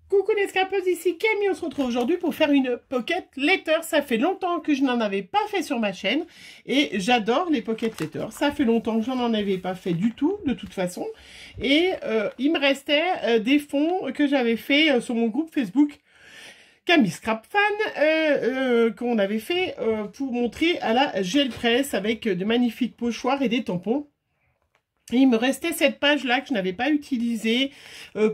Coucou les scrapeuses, ici Camille, on se retrouve aujourd'hui pour faire une pocket letter. Ça fait longtemps que je n'en avais pas fait sur ma chaîne et j'adore les pocket letters. Ça fait longtemps que je n'en avais pas fait du tout, de toute façon. Et il me restait des fonds que j'avais fait sur mon groupe Facebook Camille Scrap Fan, qu'on avait fait pour montrer à la gel press avec de magnifiques pochoirs et des tampons. Et il me restait cette page-là que je n'avais pas utilisée,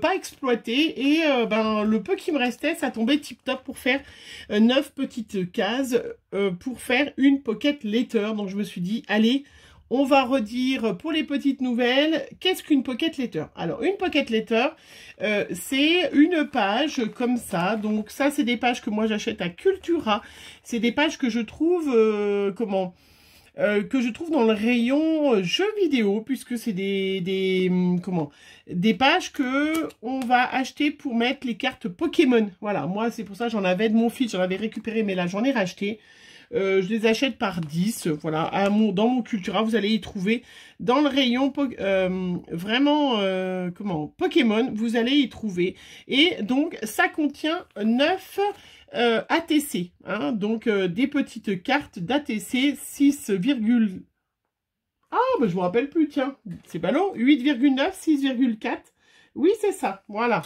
pas exploitée. Et le peu qui me restait, ça tombait tip-top pour faire 9 petites cases pour faire une pocket letter. Donc je me suis dit, allez, on va redire pour les petites nouvelles, qu'est-ce qu'une pocket letter? Alors, une pocket letter, c'est une page comme ça. Donc ça, c'est des pages que moi j'achète à Cultura. C'est des pages que je trouve, que je trouve dans le rayon jeux vidéo, puisque c'est des pages que on va acheter pour mettre les cartes Pokémon. Voilà, moi c'est pour ça j'en avais de mon fils, j'en avais récupéré, mais là j'en ai racheté. Je les achète par 10, voilà, dans mon Cultura, vous allez y trouver dans le rayon Pokémon, vous allez y trouver. Et donc ça contient 9 ATC, hein, donc des petites cartes d'ATC 6, ah, ben je me rappelle plus, tiens, c'est ballot, 8,9, 6,4, oui c'est ça, voilà.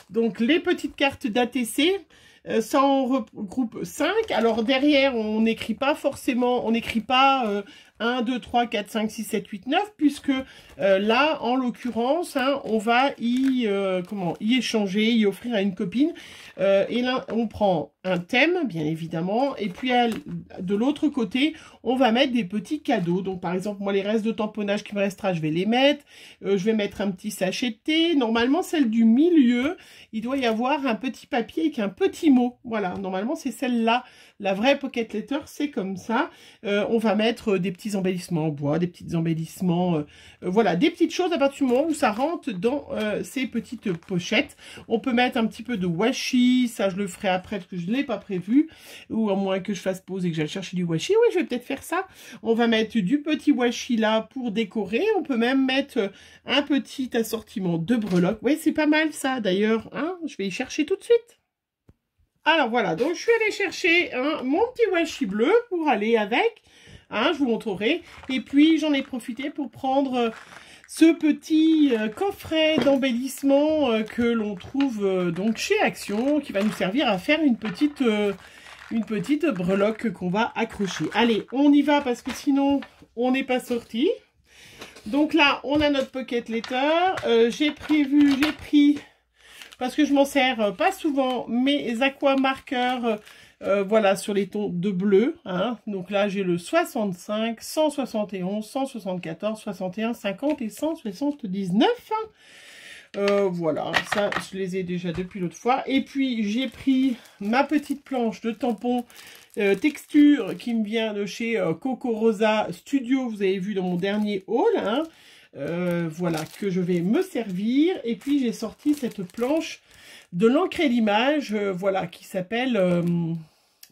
Donc les petites cartes d'ATC, ça en regroupe 5, alors derrière on n'écrit pas forcément, on n'écrit pas 1, 2, 3, 4, 5, 6, 7, 8, 9, puisque là, en l'occurrence, hein, on va y échanger, y offrir à une copine. Et là, on prend un thème, bien évidemment, et puis de l'autre côté, on va mettre des petits cadeaux. Donc, par exemple, moi, les restes de tamponnage qui me restera, je vais les mettre. Je vais mettre un petit sachet de thé. Normalement, celle du milieu, il doit y avoir un petit papier avec un petit mot. Voilà, normalement, c'est celle-là. La vraie pocket letter, c'est comme ça. On va mettre des petits embellissements en bois, des petits embellissements, voilà, des petites choses à partir du moment où ça rentre dans ces petites pochettes. On peut mettre un petit peu de washi, ça je le ferai après parce que je ne l'ai pas prévu, ou à moins que je fasse pause et que j'aille chercher du washi. Oui, je vais peut-être faire ça. On va mettre du petit washi là pour décorer. On peut même mettre un petit assortiment de breloques. Oui, c'est pas mal ça d'ailleurs, hein, je vais y chercher tout de suite. Alors voilà, donc je suis allée chercher mon petit washi bleu pour aller avec, hein, je vous montrerai. Et puis j'en ai profité pour prendre ce petit coffret d'embellissement que l'on trouve donc chez Action, qui va nous servir à faire une petite breloque qu'on va accrocher. Allez, on y va parce que sinon on n'est pas sorti. Donc là, on a notre pocket letter. J'ai pris... parce que je m'en sers pas souvent, mes aqua marqueurs, voilà, sur les tons de bleu. Hein. Donc là, j'ai le 65, 171, 174, 61, 50 et 179. Voilà, ça, je les ai déjà depuis l'autre fois. Et puis, j'ai pris ma petite planche de tampon texture qui me vient de chez Coco Rosa Studio. Vous avez vu dans mon dernier haul, hein. Voilà, que je vais me servir. Et puis j'ai sorti cette planche de l'encre et l'image, voilà, qui s'appelle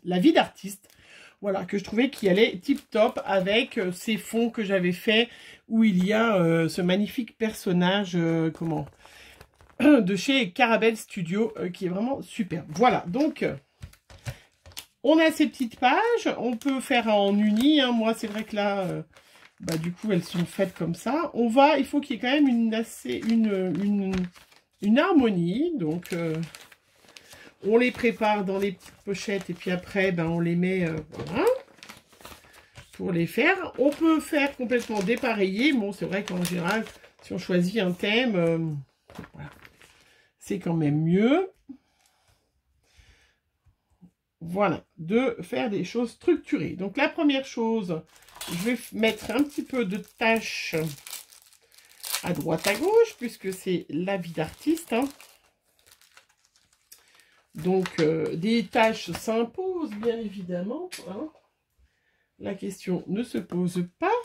La vie d'artiste. Voilà, que je trouvais qui allait tip top avec ces fonds que j'avais fait où il y a ce magnifique personnage, de chez Carabel Studio, qui est vraiment super. Voilà, donc on a ces petites pages, on peut faire en uni, hein. Moi c'est vrai que là... du coup, elles sont faites comme ça. Il faut qu'il y ait quand même une harmonie. Donc, on les prépare dans les petites pochettes et puis après, on les met, voilà, pour les faire. On peut faire complètement dépareillé. Bon, c'est vrai qu'en général, si on choisit un thème, voilà, c'est quand même mieux. Voilà, de faire des choses structurées. Donc, la première chose... je vais mettre un petit peu de tâches à droite à gauche, puisque c'est la vie d'artiste. Hein. Donc, des tâches s'imposent, bien évidemment. Hein. La question ne se pose pas.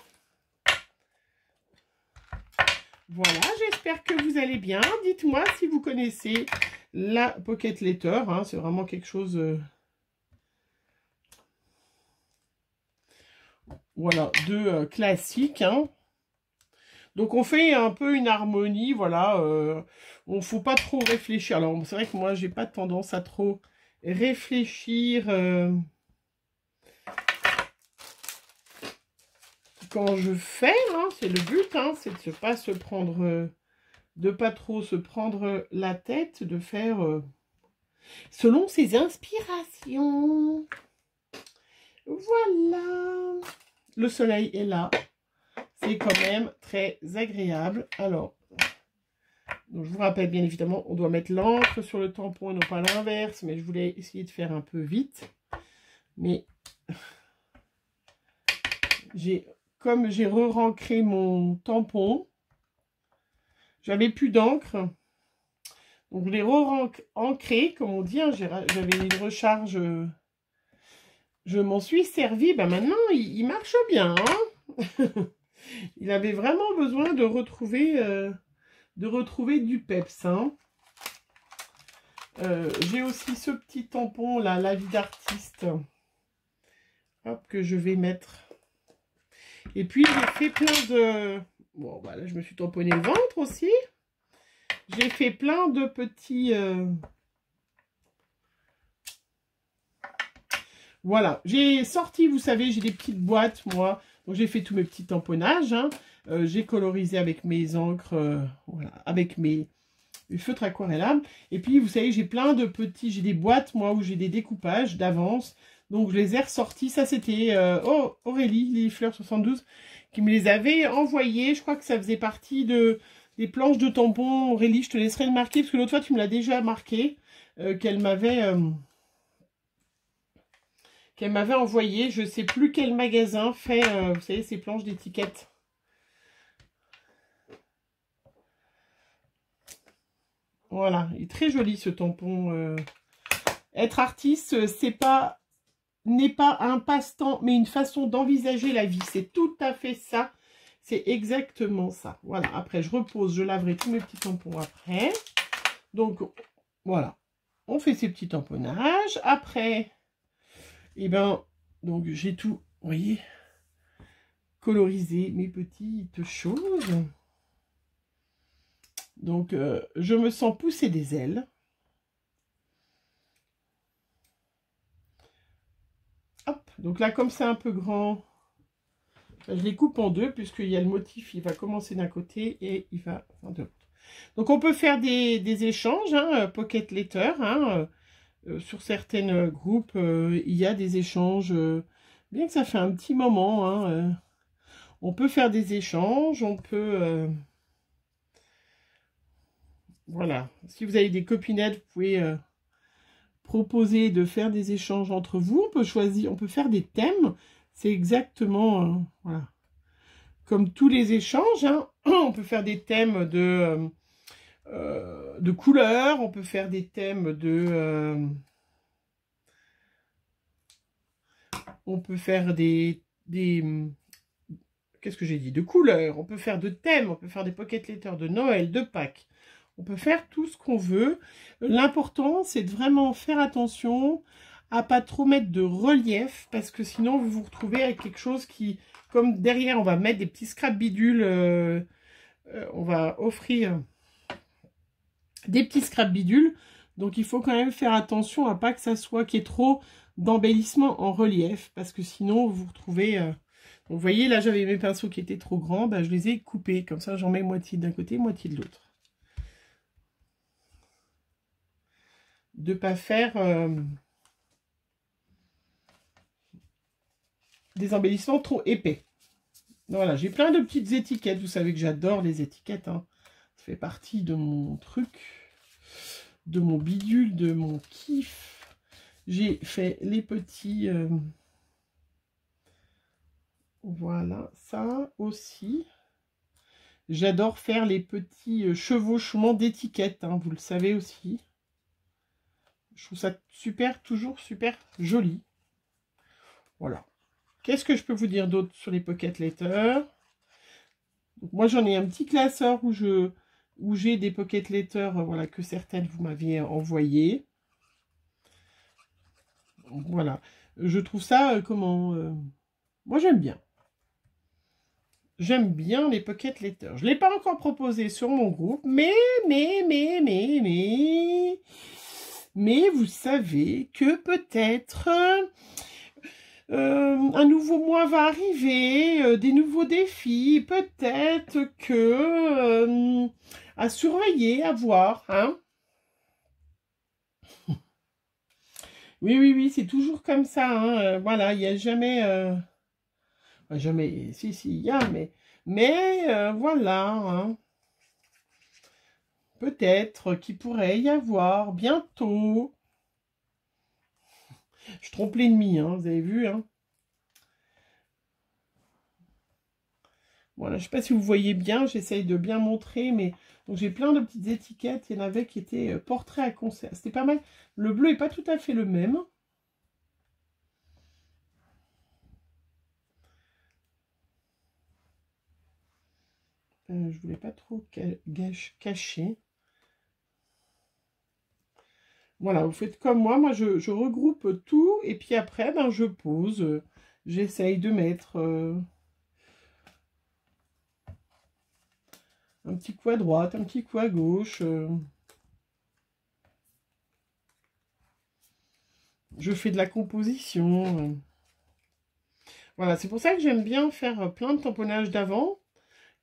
Voilà, j'espère que vous allez bien. Dites-moi si vous connaissez la pocket letter. Hein. C'est vraiment quelque chose... voilà, de classique, hein. Donc, on fait un peu une harmonie, voilà. On ne faut pas trop réfléchir. Alors, c'est vrai que moi, j'ai pas tendance à trop réfléchir quand je fais. Hein, c'est le but, hein, c'est de pas se prendre, de pas trop se prendre la tête, de faire selon ses inspirations. Voilà. Le soleil est là. C'est quand même très agréable. Alors, donc je vous rappelle bien évidemment, on doit mettre l'encre sur le tampon et non pas l'inverse. Mais je voulais essayer de faire un peu vite. Mais comme j'ai re-rancré mon tampon, j'avais plus d'encre. Donc je l'ai re-ancré, comme on dit. Hein, j'avais une recharge. Je m'en suis servi. Ben maintenant, il marche bien. Hein. Il avait vraiment besoin de retrouver du peps. Hein. J'ai aussi ce petit tampon là, la vie d'artiste. Hop, que je vais mettre. Et puis j'ai fait plein de... Bon, voilà, je me suis tamponné le ventre aussi. J'ai fait plein de petits... Voilà, j'ai sorti, vous savez, j'ai des petites boîtes, moi. Donc, j'ai fait tous mes petits tamponnages. Hein. J'ai colorisé avec mes encres, voilà, avec mes feutres aquarellables. Et puis, vous savez, j'ai plein de petits... J'ai des boîtes, moi, où j'ai des découpages d'avance. Donc, je les ai ressortis. Ça, c'était Aurélie, les fleurs 72, qui me les avait envoyés. Je crois que ça faisait partie des planches de tampons. Aurélie, je te laisserai le marquer, parce que l'autre fois, tu me l'as déjà marqué, qu'elle m'avait envoyé. Je ne sais plus quel magasin fait, vous savez, ces planches d'étiquettes. Voilà, il est très joli ce tampon. Être artiste, n'est pas un passe-temps, mais une façon d'envisager la vie. C'est tout à fait ça. C'est exactement ça. Voilà, après je repose, je laverai tous mes petits tampons après. Donc, voilà. On fait ces petits tamponnages. Après, et ben, donc j'ai tout, vous voyez, colorisé mes petites choses. Donc, je me sens pousser des ailes. Hop, donc là, comme c'est un peu grand, je les coupe en deux, puisqu'il y a le motif, il va commencer d'un côté et il va de l'autre. Donc, on peut faire des échanges, hein, Pocket Letter, hein, sur certains groupes, il y a des échanges, bien que ça fait un petit moment, hein, on peut faire des échanges, on peut... voilà, si vous avez des copinettes, vous pouvez proposer de faire des échanges entre vous. On peut choisir, on peut faire des thèmes. C'est exactement, voilà, comme tous les échanges. Hein. On peut faire des thèmes de couleurs. On peut faire des thèmes de... on peut faire qu'est-ce que j'ai dit? De couleurs. On peut faire de thèmes. On peut faire des pocket letters de Noël, de Pâques. On peut faire tout ce qu'on veut. L'important, c'est de vraiment faire attention à pas trop mettre de relief, parce que sinon, vous vous retrouvez avec quelque chose qui, comme derrière, on va mettre des petits scrap bidules, on va offrir des petits scrap bidules. Donc, il faut quand même faire attention à pas que ça soit qu'il y ait trop d'embellissement en relief, parce que sinon, vous vous retrouvez... donc, vous voyez, là, j'avais mes pinceaux qui étaient trop grands, ben, je les ai coupés. Comme ça, j'en mets moitié d'un côté, moitié de l'autre. De ne pas faire des embellissements trop épais. Donc, voilà, j'ai plein de petites étiquettes. Vous savez que j'adore les étiquettes. Hein. Ça fait partie de mon truc, de mon bidule, de mon kiff. J'ai fait les petits... voilà, ça aussi. J'adore faire les petits chevauchements d'étiquettes. Hein, vous le savez aussi. Je trouve ça super, toujours super joli. Voilà. Qu'est-ce que je peux vous dire d'autre sur les pocket letters? Donc, moi, j'en ai un petit classeur où j'ai des pocket letters, voilà, que certaines vous m'aviez envoyé. Voilà. Je trouve ça, moi, j'aime bien. J'aime bien les pocket letters. Je ne l'ai pas encore proposé sur mon groupe, mais vous savez que peut-être un nouveau mois va arriver, des nouveaux défis, peut-être que à surveiller, à voir, hein. Oui, c'est toujours comme ça, hein. Voilà, il n'y a jamais... jamais, si, il y a, mais voilà, hein. Peut-être qu'il pourrait y avoir bientôt. Je trompe l'ennemi, hein, vous avez vu, hein. Voilà, je ne sais pas si vous voyez bien, j'essaye de bien montrer, mais donc j'ai plein de petites étiquettes. Il y en avait qui étaient portraits à concert. C'était pas mal. Le bleu n'est pas tout à fait le même. Je voulais pas trop cacher. Voilà, vous faites comme moi. Moi, je regroupe tout et puis après, ben, je pose. J'essaye de mettre un petit coup à droite, un petit coup à gauche. Je fais de la composition. Voilà, c'est pour ça que j'aime bien faire plein de tamponnages d'avant.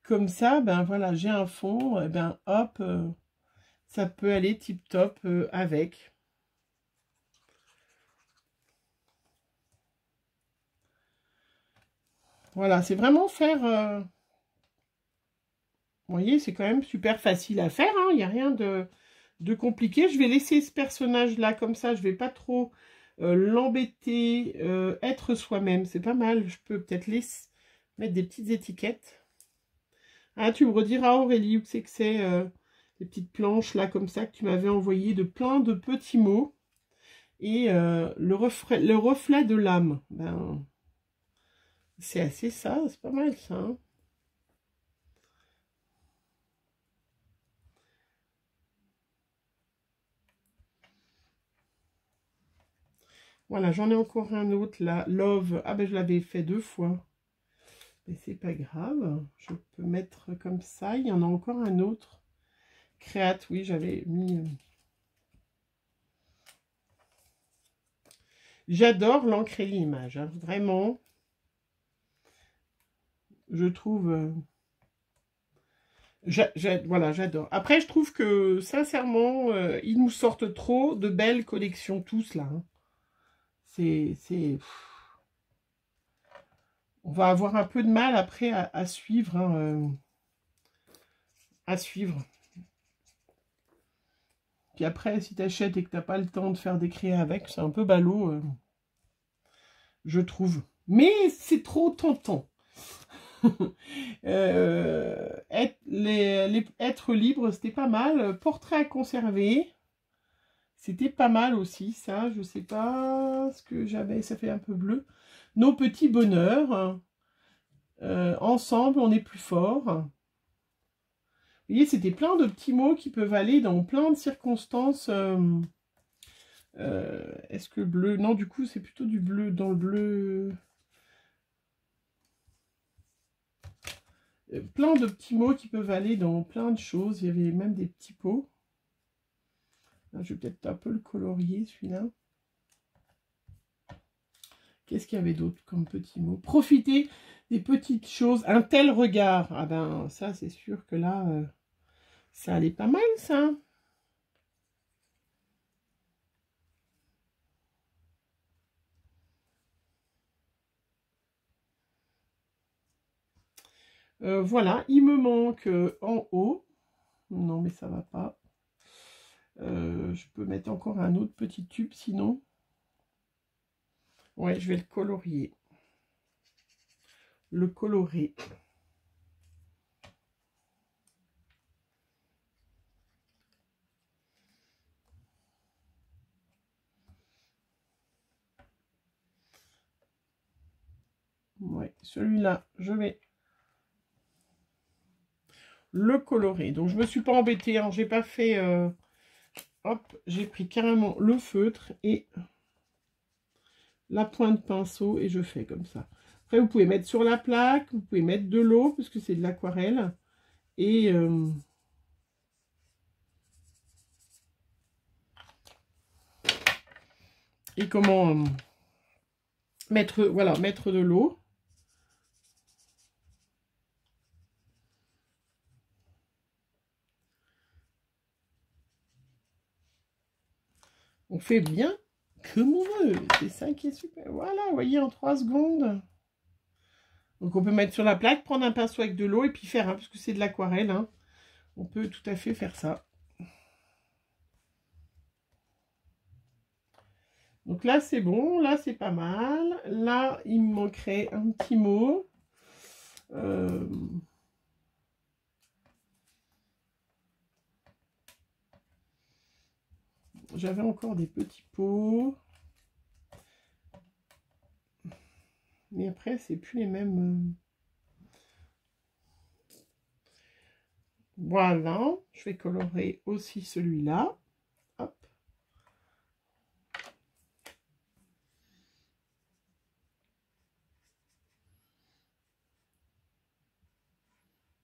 Comme ça, ben voilà, j'ai un fond, et ben hop, ça peut aller tip top avec. Voilà, c'est vraiment faire... vous voyez, c'est quand même super facile à faire, hein, il n'y a rien de compliqué. Je vais laisser ce personnage-là comme ça, je ne vais pas trop l'embêter, être soi-même, c'est pas mal. Je peux peut-être mettre des petites étiquettes. Ah, tu me rediras, Aurélie, où c'est que c'est les petites planches là comme ça que tu m'avais envoyé de plein de petits mots. Et le reflet de l'âme. Ben, c'est assez ça, c'est pas mal ça. Hein. Voilà, j'en ai encore un autre là. Love. Ah ben je l'avais fait 2 fois. Mais c'est pas grave. Je peux mettre comme ça. Il y en a encore un autre. Créate, oui, j'avais mis... J'adore l'encre et l'image, hein, vraiment. Je trouve... voilà, j'adore. Après, je trouve que, sincèrement, ils nous sortent trop de belles collections, tous, là. Hein. On va avoir un peu de mal, après, à suivre. Hein, à suivre. Puis après, si tu achètes et que tu n'as pas le temps de faire des créas avec, c'est un peu ballot, je trouve. Mais c'est trop tentant. Être libre, c'était pas mal. Portrait à conserver, c'était pas mal aussi, ça. Je sais pas ce que j'avais, ça fait un peu bleu. Nos petits bonheurs. Ensemble, on est plus fort. Vous voyez, c'était plein de petits mots qui peuvent aller dans plein de circonstances. Est-ce que bleu... Non, du coup, c'est plutôt du bleu. Dans le bleu... plein de petits mots qui peuvent aller dans plein de choses. Il y avait même des petits pots. Là, je vais peut-être un peu le colorier, celui-là. Qu'est-ce qu'il y avait d'autre comme petits mots? Profiter des petites choses. Un tel regard. Ah ben, ça, c'est sûr que là, ça allait pas mal, ça. Voilà, il me manque en haut. Non, mais ça va pas. Je peux mettre encore un autre petit tube, sinon. Ouais, je vais le colorier. Le colorer. Ouais, celui-là, je vais le colorer. Donc, je me suis pas embêtée, hein, j'ai pas fait... hop, j'ai pris carrément le feutre et la pointe pinceau et je fais comme ça. Après, vous pouvez mettre sur la plaque, vous pouvez mettre de l'eau, parce que c'est de l'aquarelle. Et comment mettre, voilà, mettre de l'eau. On fait bien comme on veut. C'est ça qui est super. Voilà, vous voyez, en 3 secondes. Donc, on peut mettre sur la plaque, prendre un pinceau avec de l'eau et puis faire, hein, parce que c'est de l'aquarelle. Hein. On peut tout à fait faire ça. Donc là, c'est bon. Là, c'est pas mal. Là, il me manquerait un petit mot. J'avais encore des petits pots. Mais après, c'est plus les mêmes. Voilà. Je vais colorer aussi celui-là. Hop.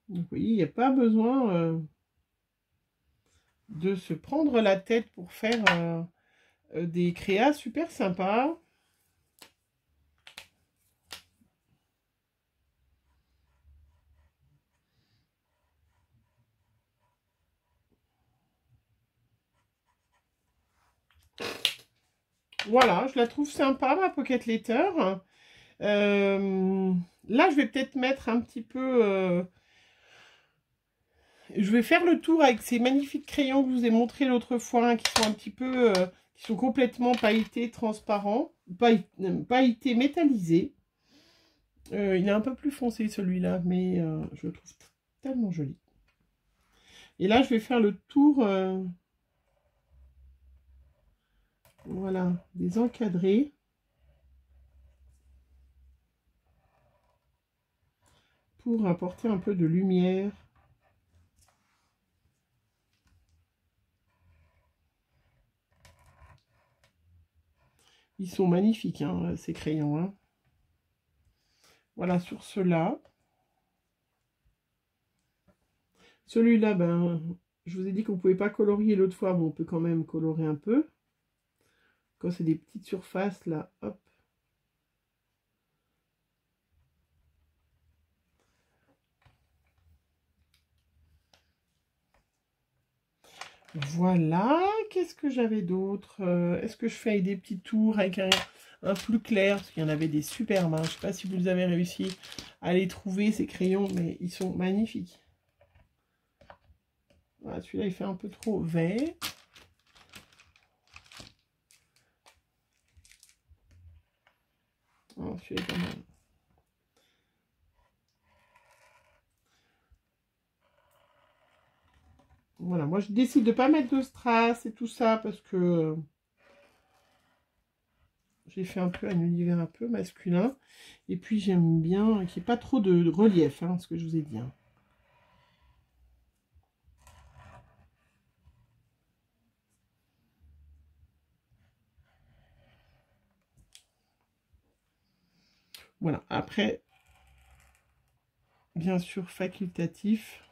Donc, vous voyez, il n'y a pas besoin de se prendre la tête pour faire des créas super sympas. Voilà, je la trouve sympa, ma Pocket Letter. Là, je vais peut-être mettre un petit peu... je vais faire le tour avec ces magnifiques crayons que je vous ai montrés l'autre fois, hein, qui sont un petit peu... qui sont complètement pailletés, transparents. Pailletés, métallisés. Il est un peu plus foncé, celui-là, mais je le trouve tellement joli. Et là, je vais faire le tour... voilà, des encadrés. Pour apporter un peu de lumière. Ils sont magnifiques, hein, ces crayons. Hein. Voilà, sur ceux-là. Celui-là, ben, je vous ai dit qu'on ne pouvait pas colorier l'autre fois, mais on peut quand même colorer un peu. Quand c'est des petites surfaces, là, hop. Voilà, qu'est-ce que j'avais d'autre? Est-ce que je fais des petits tours avec un plus clair? Parce qu'il y en avait des super mains. Je ne sais pas si vous avez réussi à les trouver, ces crayons, mais ils sont magnifiques. Voilà, celui-là, il fait un peu trop vert. Oh, celui-là est pas mal. Voilà, moi je décide de ne pas mettre de strass et tout ça parce que j'ai fait un peu un univers un peu masculin. Et puis j'aime bien qu'il n'y ait pas trop de relief, hein, ce que je vous ai dit. Hein. Voilà, après, bien sûr, facultatif.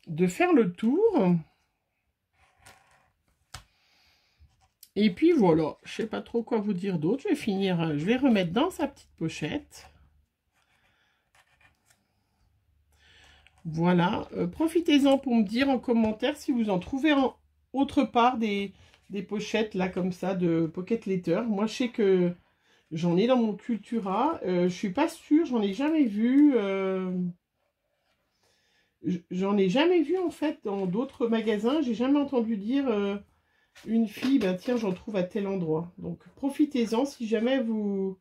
De faire le tour. Et puis voilà, je sais pas trop quoi vous dire d'autre. Je vais finir, je vais remettre dans sa petite pochette. Voilà, profitez-en pour me dire en commentaire si vous en trouvez autre part des pochettes là comme ça de Pocket Letter. Moi je sais que j'en ai dans mon Cultura. Je suis pas sûre, j'en ai jamais vu. J'en ai jamais vu en fait dans d'autres magasins. J'ai jamais entendu dire une fille, ben tiens, j'en trouve à tel endroit. Donc profitez-en si jamais vous...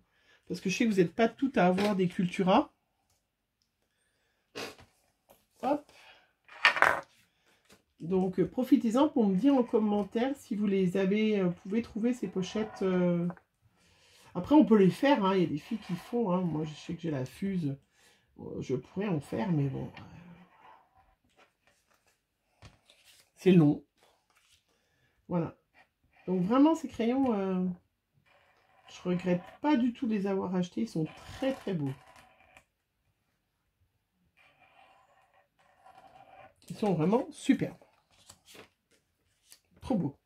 Parce que je sais que vous n'êtes pas toutes à avoir des Cultura. Hop. Donc profitez-en pour me dire en commentaire si vous les avez, pouvez trouver ces pochettes. Après on peut les faire, hein. Il y a des filles qui font. Hein. Moi je sais que j'ai la fuse. Je pourrais en faire, mais bon. C'est long. Voilà. Donc vraiment, ces crayons, je regrette pas du tout de les avoir achetés. Ils sont très très beaux. Ils sont vraiment superbes. Trop beaux.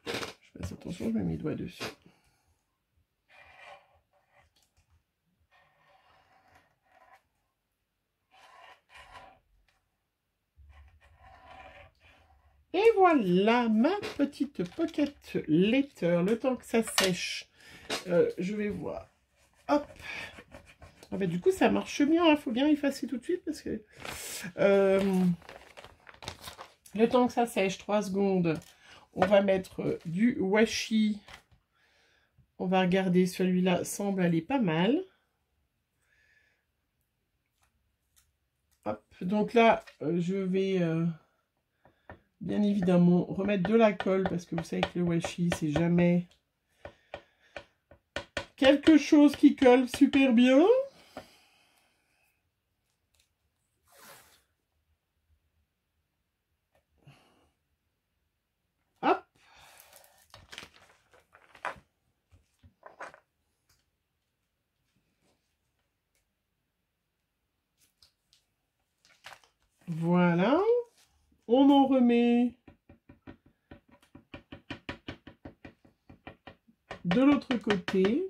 Je fasse attention, je mets mes doigts dessus. Et voilà ma petite pocket letter. Le temps que ça sèche, je vais voir. Hop. Ah bah, du coup, ça marche bien. Il faut bien effacer tout de suite parce que le temps que ça sèche, 3 secondes. On va mettre du washi. On va regarder, celui-là semble aller pas mal. Hop. Donc là, je vais bien évidemment remettre de la colle parce que vous savez que le washi, c'est jamais quelque chose qui colle super bien. Hop. Voilà. On en remet de l'autre côté.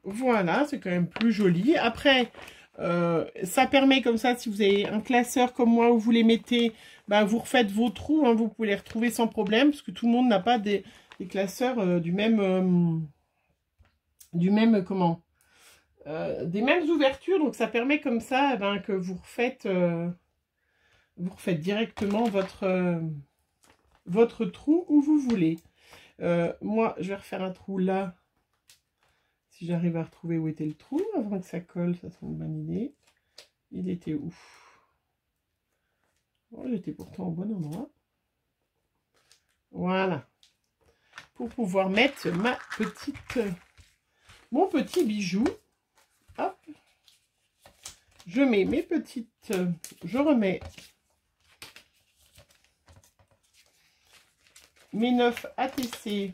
Voilà, c'est quand même plus joli. Après, ça permet comme ça, si vous avez un classeur comme moi où vous les mettez, bah, vous refaites vos trous, hein, vous pouvez les retrouver sans problème, parce que tout le monde n'a pas des classeurs des mêmes ouvertures. Donc ça permet comme ça que vous refaites directement votre trou où vous voulez. Moi, je vais refaire un trou là. Si j'arrive à retrouver où était le trou, avant que ça colle, ça serait une bonne idée. Il était où? Oh, j'étais pourtant au bon endroit. Voilà. Pour pouvoir mettre mon petit bijou. Hop. Je mets mes petites... je remets mes 9 ATC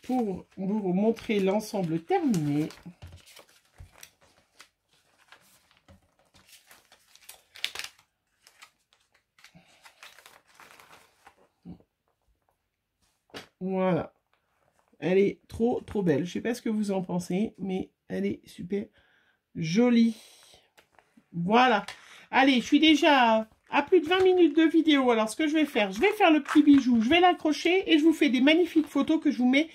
pour vous montrer l'ensemble terminé. Voilà. Elle est trop belle. Je sais pas ce que vous en pensez, mais elle est super jolie. Voilà. Allez, je suis déjà à plus de 20 minutes de vidéo. Alors, ce que je vais faire le petit bijou, je vais l'accrocher et je vous fais des magnifiques photos que je vous mets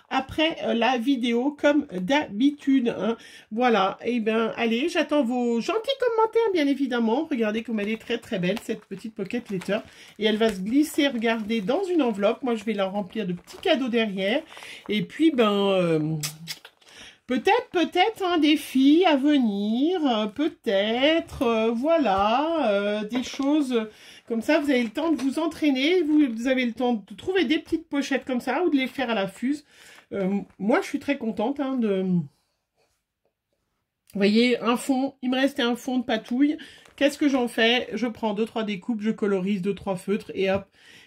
après la vidéo comme d'habitude. Hein. Voilà. Et bien, allez, j'attends vos gentils commentaires, bien évidemment. Regardez comme elle est très belle, cette petite pocket letter. Et elle va se glisser, regardez, dans une enveloppe. Moi, je vais la remplir de petits cadeaux derrière. Et puis, peut-être un défi à venir, peut-être, voilà, des choses comme ça. Vous avez le temps de vous entraîner, vous avez le temps de trouver des petites pochettes comme ça ou de les faire à la fuse. Moi, je suis très contente hein, de... Vous voyez, un fond, il me restait un fond de patouille. Qu'est-ce que j'en fais? Je prends 2-3 découpes, je colorise 2-3 feutres et hop,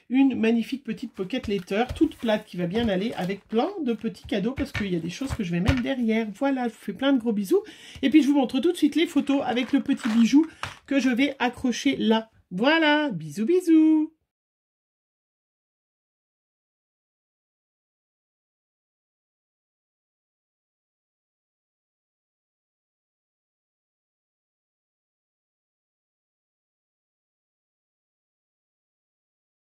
une magnifique petite pocket letter, toute plate qui va bien aller avec plein de petits cadeaux parce qu'il y a des choses que je vais mettre derrière. Voilà, je vous fais plein de gros bisous. Et puis, je vous montre tout de suite les photos avec le petit bijou que je vais accrocher là. Voilà, bisous bisous.